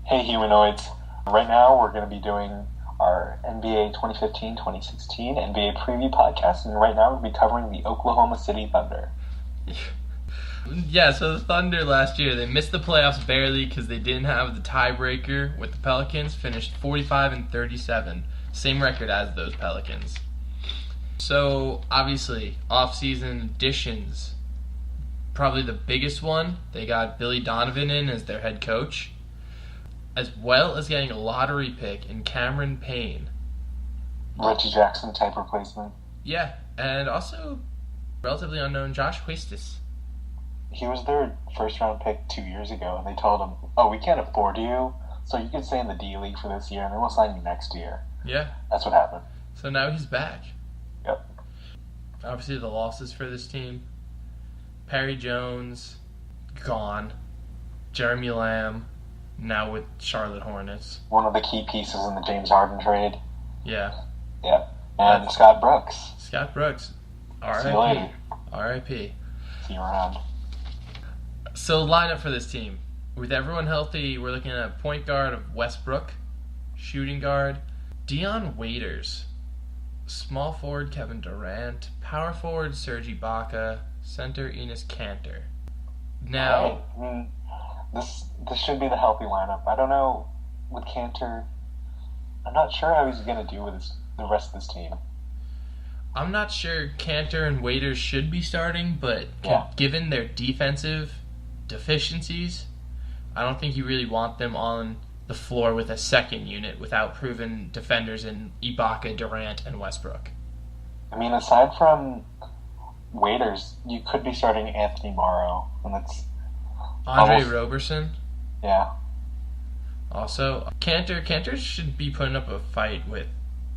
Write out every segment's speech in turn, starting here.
Hey humanoids, right now we're going to be doing our NBA 2015-2016 NBA preview podcast, and right now we'll be covering the Oklahoma City Thunder. Yeah, so the Thunder last year, they missed the playoffs barely because they didn't have the tiebreaker with the Pelicans, finished 45-37, same record as those Pelicans. So, obviously, off-season additions, probably the biggest one, they got Billy Donovan in as their head coach, as well as getting a lottery pick in Cameron Payne. Reggie Jackson type replacement. Yeah, and also relatively unknown Josh Huestis. He was their first round pick 2 years ago, and they told him, "Oh, we can't afford you, so you can stay in the D League for this year, and then we'll sign you next year." Yeah. That's what happened. So now he's back. Yep. Obviously, the losses for this team: Perry Jones, gone. Jeremy Lamb, now with Charlotte Hornets. One of the key pieces in the James Harden trade. Yeah. Yeah. And Scott Brooks. Scott Brooks. See you later. R.I.P. See you around. So, lineup for this team. With everyone healthy, we're looking at point guard of Westbrook, shooting guard Dion Waiters, small forward Kevin Durant, power forward Serge Ibaka, center Enes Kanter. Now, this should be the healthy lineup. I don't know with Kanter. I'm not sure how he's going to do with the rest of this team. I'm not sure Kanter and Waiters should be starting, but given their defensive deficiencies, I don't think you really want them on the floor with a second unit without proven defenders in Ibaka, Durant, and Westbrook. I mean, aside from Waiters, you could be starting Anthony Morrow, and that's Andre Roberson. Yeah. Also, Kanter should be putting up a fight with.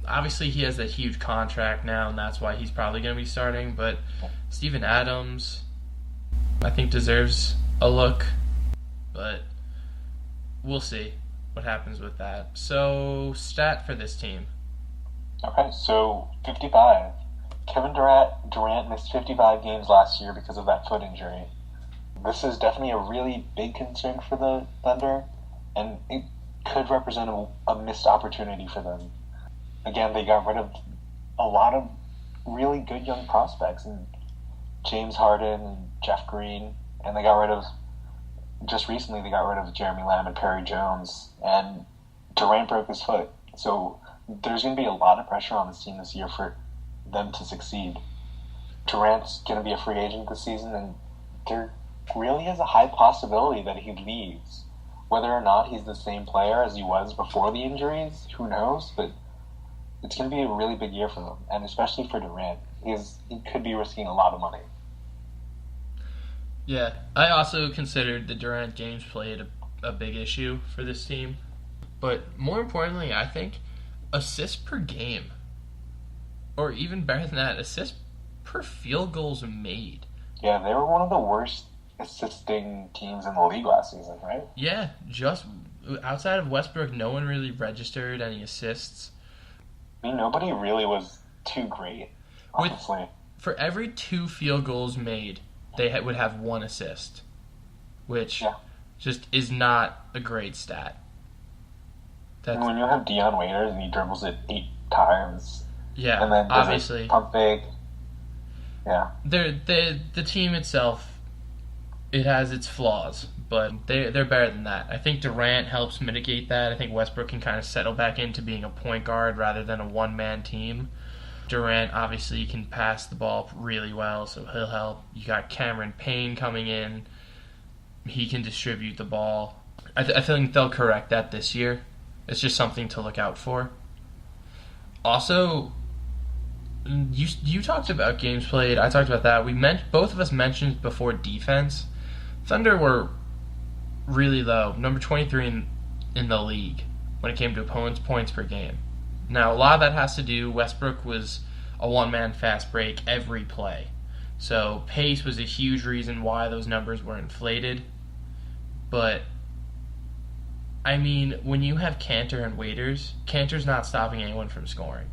Obviously, he has a huge contract now, and that's why he's probably going to be starting. But Steven Adams, I think, deserves a look. But we'll see what happens with that. So, stat for this team. Okay, so 55. Kevin Durant missed 55 games last year because of that foot injury. This is definitely a really big concern for the Thunder, and it could represent a missed opportunity for them. Again, they got rid of a lot of really good young prospects, and James Harden and Jeff Green, and just recently they got rid of Jeremy Lamb and Perry Jones, and Durant broke his foot. So there's going to be a lot of pressure on this team this year for them to succeed. Durant's going to be a free agent this season, and there really is a high possibility that he leaves. Whether or not he's the same player as he was before the injuries, who knows, but it's going to be a really big year for them, and especially for Durant. He could be risking a lot of money. Yeah, I also considered the Durant games played a big issue for this team. But more importantly, I think assists per game, or even better than that, assists per field goals made. Yeah, they were one of the worst assisting teams in the league last season, right? Yeah, just outside of Westbrook, no one really registered any assists. I mean, nobody really was too great, honestly. For every 2 field goals made, they would have 1 assist, which just is not a great stat. And when you have Dion Waiters and he dribbles it 8 times, and then obviously pump fake, the team itself, it has its flaws, but they're better than that. I think Durant helps mitigate that. I think Westbrook can kind of settle back into being a point guard rather than a one-man team. Durant obviously can pass the ball really well, so he'll help. You got Cameron Payne coming in. He can distribute the ball. I think they'll correct that this year. It's just something to look out for. Also, you talked about games played. I talked about that. Both of us mentioned before defense. Thunder were really low, number 23 in the league when it came to opponents' points per game. Now, a lot of that has to do, Westbrook was a one-man fast break every play. So pace was a huge reason why those numbers were inflated. But, I mean, when you have Kanter and Waiters, Kanter's not stopping anyone from scoring.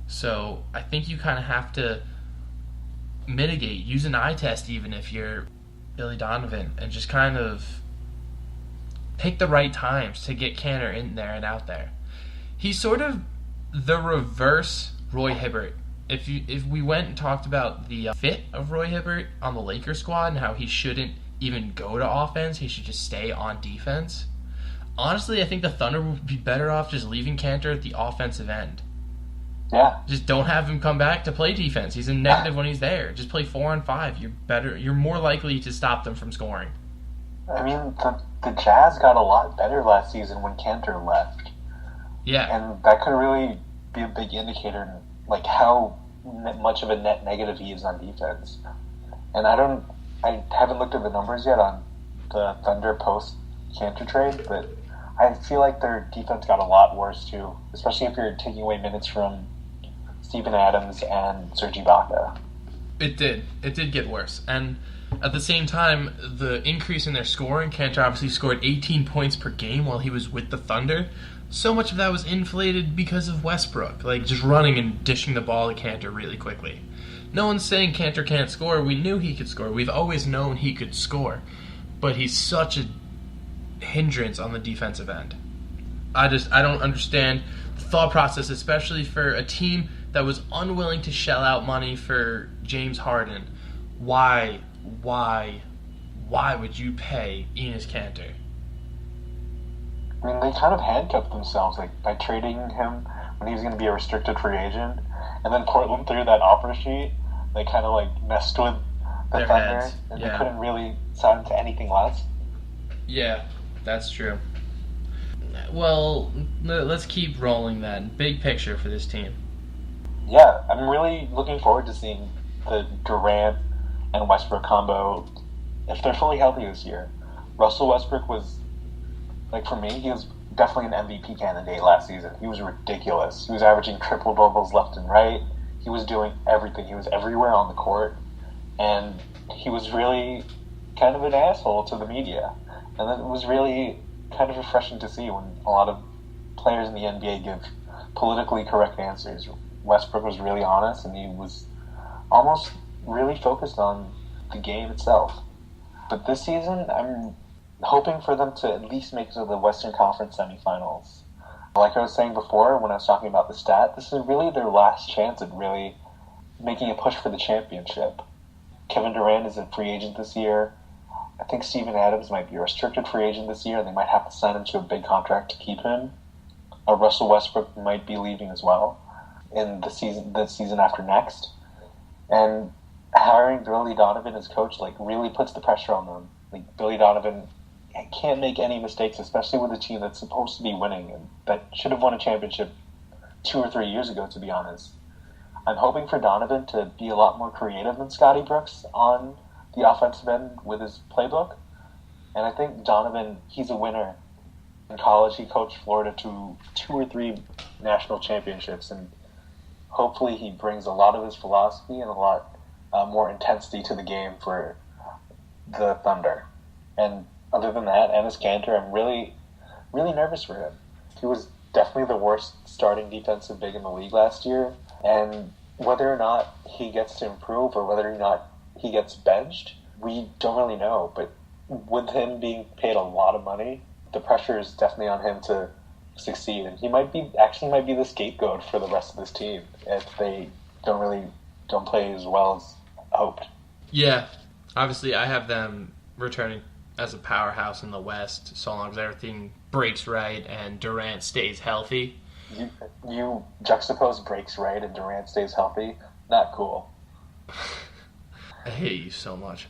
So I think you kind of have to mitigate, use an eye test even if you're Billy Donovan, and just kind of pick the right times to get Kanter in there and out there. He's sort of the reverse Roy Hibbert. If we went and talked about the fit of Roy Hibbert on the Lakers squad and how he shouldn't even go to offense, he should just stay on defense. Honestly, I think the Thunder would be better off just leaving Kanter at the offensive end. Yeah. Just don't have him come back to play defense. He's a negative when he's there. Just play 4-on-5. You're more likely to stop them from scoring. I mean, the Jazz got a lot better last season when Kanter left. Yeah. And that could really be a big indicator, like how much of a net negative he is on defense. And I haven't looked at the numbers yet on the Thunder post Kanter trade, but I feel like their defense got a lot worse too, especially if you're taking away minutes from Steven Adams and Serge Ibaka. It did get worse. And at the same time, the increase in their scoring, Kanter obviously scored 18 points per game while he was with the Thunder. So much of that was inflated because of Westbrook, like just running and dishing the ball to Kanter really quickly. No one's saying Kanter can't score. We knew he could score. We've always known he could score. But he's such a hindrance on the defensive end. I don't understand the thought process, especially for a team that was unwilling to shell out money for James Harden. Why would you pay Enes Kanter? I mean, they kind of handcuffed themselves, like by trading him when he was going to be a restricted free agent, and then Portland threw that offer sheet. They kind of like messed with the Their Thunder, heads. and Yeah. they couldn't really sign him to anything less. Yeah, that's true. Well, let's keep rolling then. Big picture for this team. Yeah, I'm really looking forward to seeing the Durant and Westbrook combo if they're fully healthy this year. Russell Westbrook was, like, for me, he was definitely an MVP candidate last season. He was ridiculous. He was averaging triple doubles left and right. He was doing everything. He was everywhere on the court, and he was really kind of an asshole to the media. And it was really kind of refreshing to see when a lot of players in the NBA give politically correct answers. Westbrook was really honest, and he was almost really focused on the game itself. But this season, I'm hoping for them to at least make it to the Western Conference semifinals. Like I was saying before when I was talking about the stat, this is really their last chance at really making a push for the championship. Kevin Durant is a free agent this year. I think Steven Adams might be a restricted free agent this year, and they might have to sign him to a big contract to keep him. Russell Westbrook might be leaving as well in the season after next. And hiring Billy Donovan as coach really puts the pressure on them. Like, Billy Donovan can't make any mistakes, especially with a team that's supposed to be winning and that should have won a championship 2 or 3 years ago, to be honest. I'm hoping for Donovan to be a lot more creative than Scotty Brooks on the offensive end with his playbook. And I think Donovan, he's a winner. In college, he coached Florida to 2 or 3 national championships, and hopefully he brings a lot of his philosophy and a lot more intensity to the game for the Thunder. And other than that, Enes Kanter, I'm really, really nervous for him. He was definitely the worst starting defensive big in the league last year, and whether or not he gets to improve or whether or not he gets benched, we don't really know. But with him being paid a lot of money, the pressure is definitely on him to succeed, and he might be the scapegoat for the rest of this team if they don't play as well as hoped. Yeah, obviously I have them returning as a powerhouse in the West so long as everything breaks right and Durant stays healthy. You juxtapose breaks right and Durant stays healthy. Not cool. I hate you so much.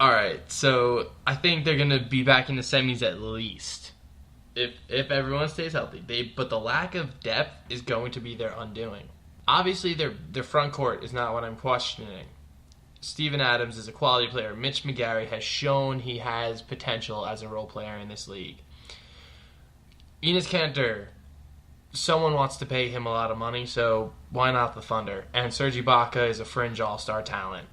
Alright, so I think they're going to be back in the semis at least. If everyone stays healthy. But the lack of depth is going to be their undoing. Obviously, their front court is not what I'm questioning. Steven Adams is a quality player. Mitch McGary has shown he has potential as a role player in this league. Enes Kanter, someone wants to pay him a lot of money, so why not the Thunder? And Serge Ibaka is a fringe all-star talent.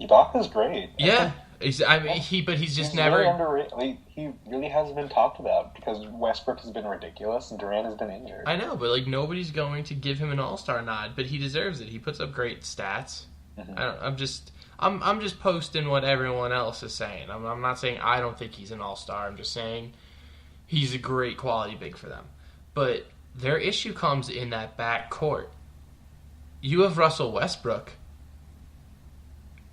Ibaka's great. Yeah. He's never... Really underrated. He really hasn't been talked about because Westbrook has been ridiculous and Durant has been injured. I know, but nobody's going to give him an all-star nod, but he deserves it. He puts up great stats. Mm-hmm. I'm just posting what everyone else is saying. I'm not saying I don't think he's an all-star. I'm just saying He's a great quality big for them. But their issue comes in that back court. You have Russell Westbrook.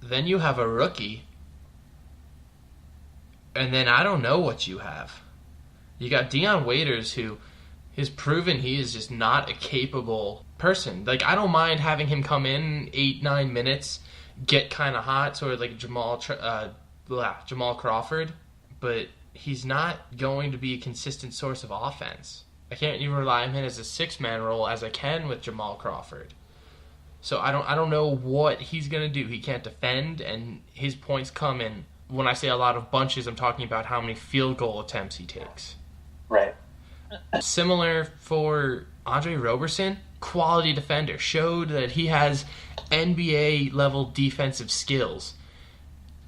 Then you have a rookie. And then I don't know what you have. You got Dion Waiters, who has proven he is just not a capable person. Like, I don't mind having him come in 8-9 minutes, get kind of hot, sort of like Jamal Crawford, but he's not going to be a consistent source of offense. I can't even rely on him as a six-man role as I can with Jamal Crawford. So I don't know what he's going to do. He can't defend, and his points come in. When I say a lot of bunches, I'm talking about how many field goal attempts he takes. Right. Similar for Andre Roberson, quality defender, showed that he has NBA-level defensive skills.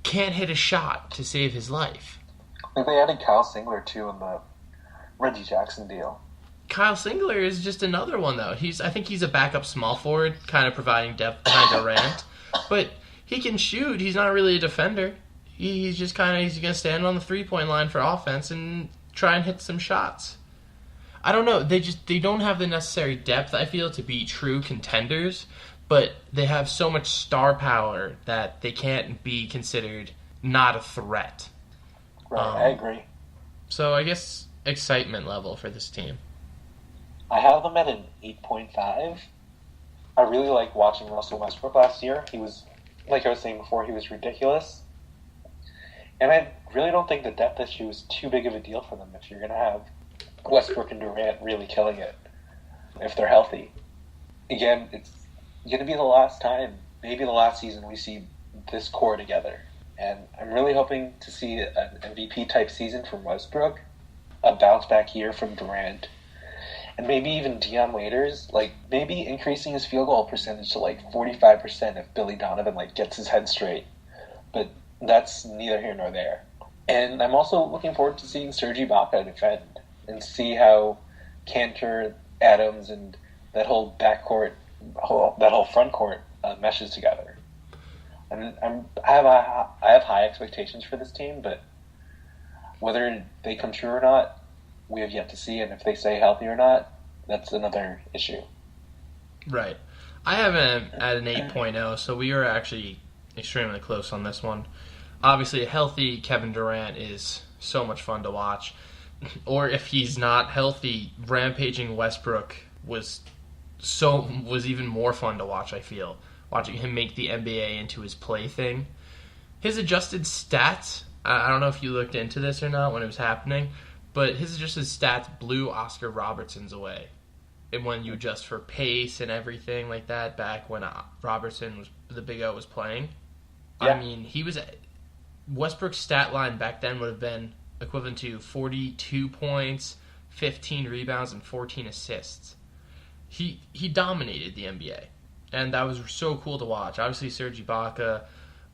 Can't hit a shot to save his life. I think they added Kyle Singler, too, in the Reggie Jackson deal. Kyle Singler is just another one, though. I think he's a backup small forward, kind of providing depth behind Durant. But he can shoot. He's not really a defender. He's just he's going to stand on the three-point line for offense and try and hit some shots. I don't know. They don't have the necessary depth, I feel, to be true contenders, but they have so much star power that they can't be considered not a threat. Right, I agree. So I guess excitement level for this team. I have them at an 8.5. I really like watching Russell Westbrook last year. He was, like I was saying before, he was ridiculous. And I really don't think the depth issue is too big of a deal for them if you're going to have Westbrook and Durant really killing it, if they're healthy. Again, it's going to be the last time, maybe the last season, we see this core together. And I'm really hoping to see an MVP-type season from Westbrook, a bounce-back year from Durant, and maybe even Dion Waiters, maybe increasing his field goal percentage to 45% if Billy Donovan gets his head straight. But that's neither here nor there. And I'm also looking forward to seeing Serge Ibaka defend and see how Kanter, Adams, and that whole backcourt, that whole front court meshes together. And I have high expectations for this team, but whether they come true or not, we have yet to see. And if they stay healthy or not, that's another issue. Right. I have it at an 8.0, so we are actually extremely close on this one. Obviously, a healthy Kevin Durant is so much fun to watch. Or if he's not healthy, rampaging Westbrook was even more fun to watch, I feel. Watching him make the NBA into his plaything. His adjusted stats, I don't know if you looked into this or not when it was happening, but his adjusted stats blew Oscar Robertson's away. And when you adjust for pace and everything like that, back when the Big O was playing, yeah. I mean, Westbrook's stat line back then would have been equivalent to 42 points, 15 rebounds, and 14 assists. He dominated the NBA, and that was so cool to watch. Obviously, Serge Ibaka,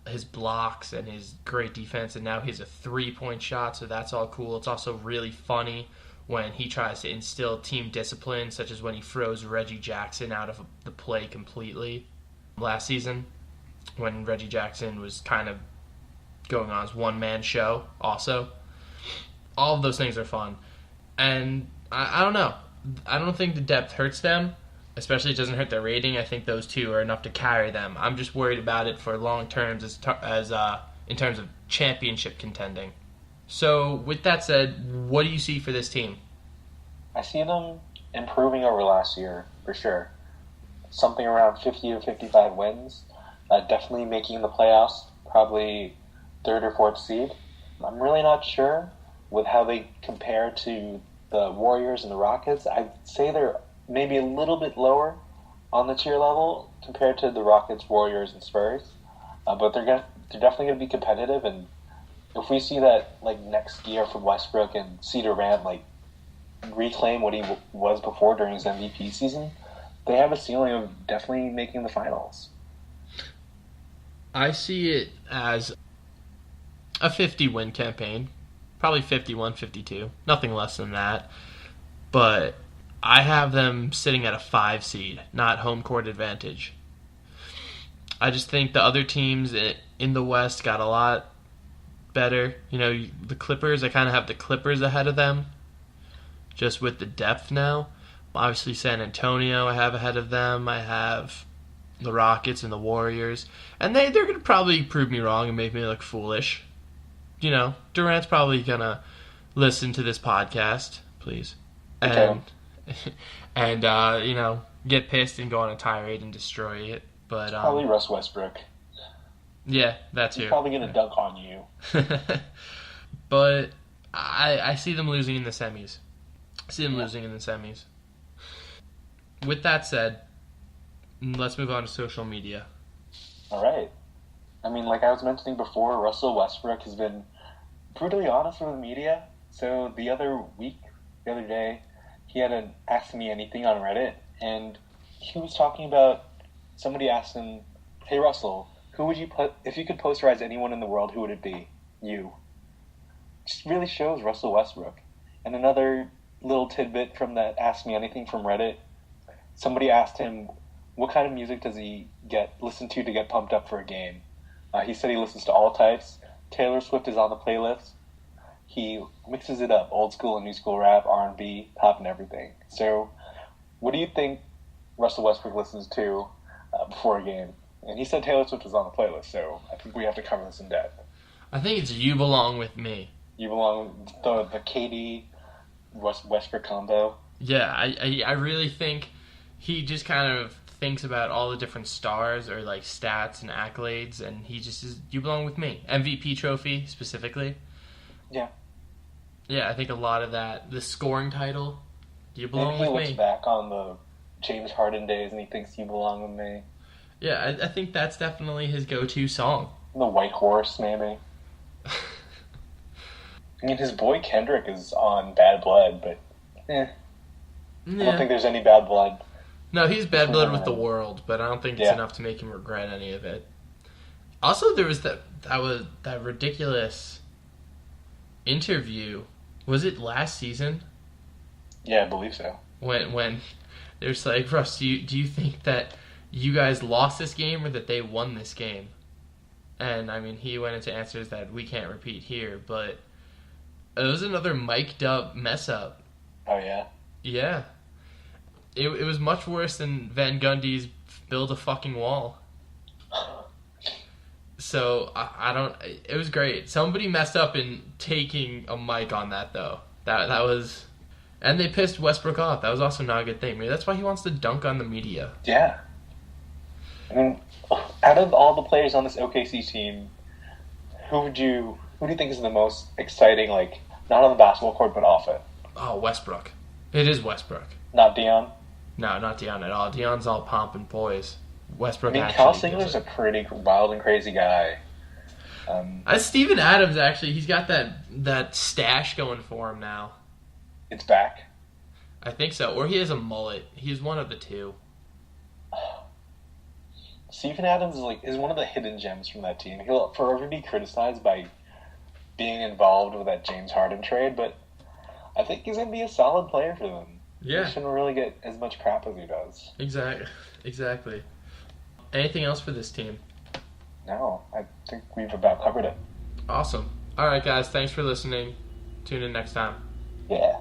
his blocks and his great defense, and now he has a three-point shot, so that's all cool. It's also really funny when he tries to instill team discipline, such as when he froze Reggie Jackson out of the play completely last season, when Reggie Jackson was kind of going on his one-man show also. All of those things are fun. And I don't know. I don't think the depth hurts them, especially it doesn't hurt their rating. I think those two are enough to carry them. I'm just worried about it for long terms as in terms of championship contending. So with that said, what do you see for this team? I see them improving over last year, for sure. Something around 50 to 55 wins. Definitely making the playoffs, probably third or fourth seed. I'm really not sure with how they compare to the Warriors and the Rockets. I'd say they're maybe a little bit lower on the tier level compared to the Rockets, Warriors, and Spurs. But they're definitely going to be competitive, and if we see that next year from Westbrook and see Durant reclaim what he was before during his MVP season, they have a ceiling of definitely making the finals. I see it as a 50-win campaign. Probably 51, 52. Nothing less than that. But I have them sitting at a 5 seed, not home court advantage. I just think the other teams in the West got a lot better. You know, the Clippers, I kind of have the Clippers ahead of them. just with the depth now. Obviously, San Antonio I have ahead of them. I have the Rockets and the Warriors. And they're going to probably prove me wrong and make me look foolish. You know, Durant's probably going to listen to this podcast, please. And, and you know, get pissed and go on a tirade and destroy it. But probably Russ Westbrook. Yeah, that too. He's probably going to dunk on you. But I see them losing in the semis. With that said, let's move on to social media. All right. I mean, like I was mentioning before, Russell Westbrook has been brutally honest with the media. So the other day, he had an Ask Me Anything on Reddit, and he was talking about, somebody asked him, hey Russell, who would you put, if you could posterize anyone in the world, who would it be? You. Just really shows Russell Westbrook. And another little tidbit from that Ask Me Anything from Reddit, somebody asked him, what kind of music does he listen to get pumped up for a game? He said he listens to all types. Taylor Swift is on the playlist. He mixes it up, old school and new school rap, R&B, pop, and everything. So, what do you think Russell Westbrook listens to before a game? And he said Taylor Swift was on the playlist, so I think we have to cover this in depth. I think it's You Belong With Me. You Belong, the KD Westbrook combo. Yeah, I really think he just kind of thinks about all the different stars or like stats and accolades, and he just is You Belong With Me. MVP trophy specifically. Yeah. Yeah, I think a lot of that. The scoring title, You Belong Maybe With Me. He looks back on the James Harden days and he thinks You Belong With Me. Yeah, I think that's definitely his go-to song. The White Horse, maybe. I mean, his boy Kendrick is on Bad Blood, but I don't think there's any bad blood. No, he's bad blood with the world, but I don't think it's enough to make him regret any of it. Also, there was that ridiculous interview. Was it last season? Yeah, I believe so. When there's like, Russ, do you think that you guys lost this game or that they won this game? And I mean, he went into answers that we can't repeat here, but it was another mic'd up mess up. Oh yeah. Yeah. It was much worse than Van Gundy's build a fucking wall. So, I don't... It was great. Somebody messed up in taking a mic on that, though. That was... And they pissed Westbrook off. That was also not a good thing. Maybe that's why he wants to dunk on the media. Yeah. I mean, out of all the players on this OKC team, who do you think is the most exciting, like, not on the basketball court, but off it? Oh, Westbrook. It is Westbrook. Not Dion? No, not Dion at all. Dion's all pomp and poise. Westbrook. I mean, Kyle Singler's a pretty wild and crazy guy. Steven Adams, actually, he's got that stash going for him now. It's back? I think so. Or he has a mullet. He's one of the two. Steven Adams is one of the hidden gems from that team. He'll forever be criticized by being involved with that James Harden trade, but I think he's going to be a solid player for them. Yeah. He shouldn't really get as much crap as he does. Exactly. Anything else for this team? No, I think we've about covered it. Awesome. All right, guys. Thanks for listening. Tune in next time. Yeah.